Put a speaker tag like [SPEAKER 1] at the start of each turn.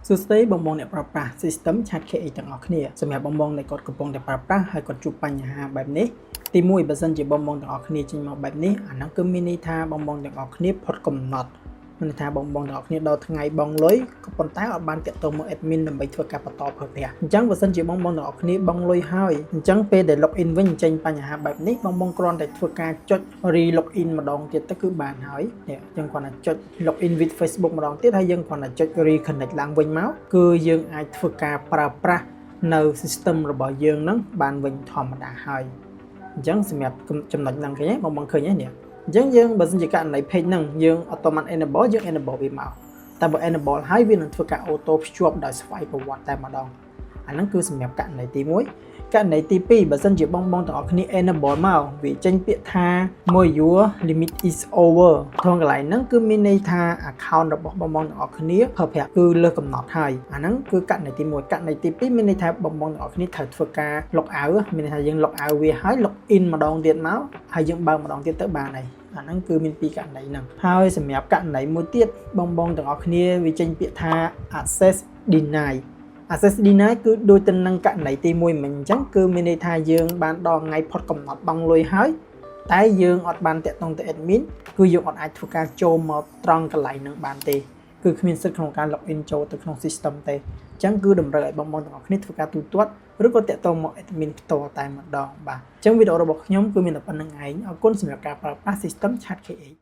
[SPEAKER 1] សួស្តីបងប្អូនអ្នកប្រើប្រាស់ System Chat KX ទាំងអស់គ្នាសម្រាប់បងប្អូនដែលគាត់កំពុងតែប្រើប្រាស់ហើយគាត់ជួបបញ្ហាបែបនេះទី1បើសិនជាបងប្អូនទាំងអស់គ្នាចេញមកបែបនេះអាហ្នឹងគឺមានន័យថាបងប្អូនទាំងអស់គ្នាផុតកំណត់មានន័យថាបងប្អូនទាំងអស់គ្នាដល់ថ្ងៃបងលុយក៏ប៉ុន្តែអត់បានតាក់ទងមក admin ដើម្បីធ្វើការបន្តប្រើប្រាស់អញ្ចឹងបើសិនជាបងប្អូនទាំងអស់គ្នាបងលុយហើយអញ្ចឹងពេលដែល login វិញចេញបញ្ហាបែបនេះបងប្អូនគ្រាន់តែធ្វើការចុច re login ម្ដងទៀតទៅគឺបានហើយនេះអញ្ចឹងគ្រាន់តែចុច login with Facebook ម្ដងទៀតហើយយើងគ្រាន់តែចុច reconnect ឡើងវិញមកគឺយើងអាចធ្វើការប្រើប្រាស់នៅ system របស់យើងនឹងបានវិញធម្មតាហើយអញ្ចឹងសម្រាប់ចំណុចហ្នឹងឃើញទេបងឃើញទេនេះអញ្ចឹងយើងបើសិនជាករណី page ហ្នឹងយើង automatic enable យើង enable វាមកតែបើ enable ហើយវានឹងធ្វើការ auto ភ្ជាប់ដោយស្វ័យប្រវត្តិតែម្ដងអាហ្នឹងគឺសម្រាប់ករណីទី1ករណីទី2បើសិនជាបងទាំងអស់គ្នា enable មកវាចេញពាក្យថា more your limit is over ក្នុងកន្លែងហ្នឹងគឺមានន័យថា account របស់បងទាំងអស់គ្នាប្រើប្រាស់គឺលើសកំណត់ហើយអាហ្នឹងគឺករណីទី1ករណីទី2មានន័យថាបងទាំងអស់គ្នាត្រូវធ្វើការ log out មានន័យថាយើង log out វាហើយ log in ម្ដងទៀតមកហើយយើងបើកម្ដងទៀតទៅបានហើយអាហ្នឹងគឺមានពីរករណីហ្នឹងហើយសម្រាប់ករណីមួយទៀតបងទាំងអស់គ្នាវាចេញពាក្យថា access deny access deny គឺដូចទៅនឹងករណីទី1មិញអញ្ចឹងគឺមានន័យថាយើងបានដល់ថ្ងៃផុតកំណត់បង់លុយហើយតែយើងអត់បានតាក់ទងទៅ admin គឺយើងអត់អាចធ្វើការចូលមកត្រង់កន្លែងហ្នឹងបានទេគឺគ្មានសិទ្ធិក្នុងការ login ចូលទៅក្នុង system ទេអញ្ចឹងគឺតម្រូវឲ្យបងទាំងអស់គ្នាធ្វើការទូទាត់ឬក៏តាក់ទងមក admin ផ្ទាល់តែម្ដងបាទអញ្ចឹងវីដេអូរបស់ខ្ញុំគឺមានតែប៉ុណ្្នឹងឯងអរគុណសម្រាប់ការប្រើប្រាស់ system Chat KX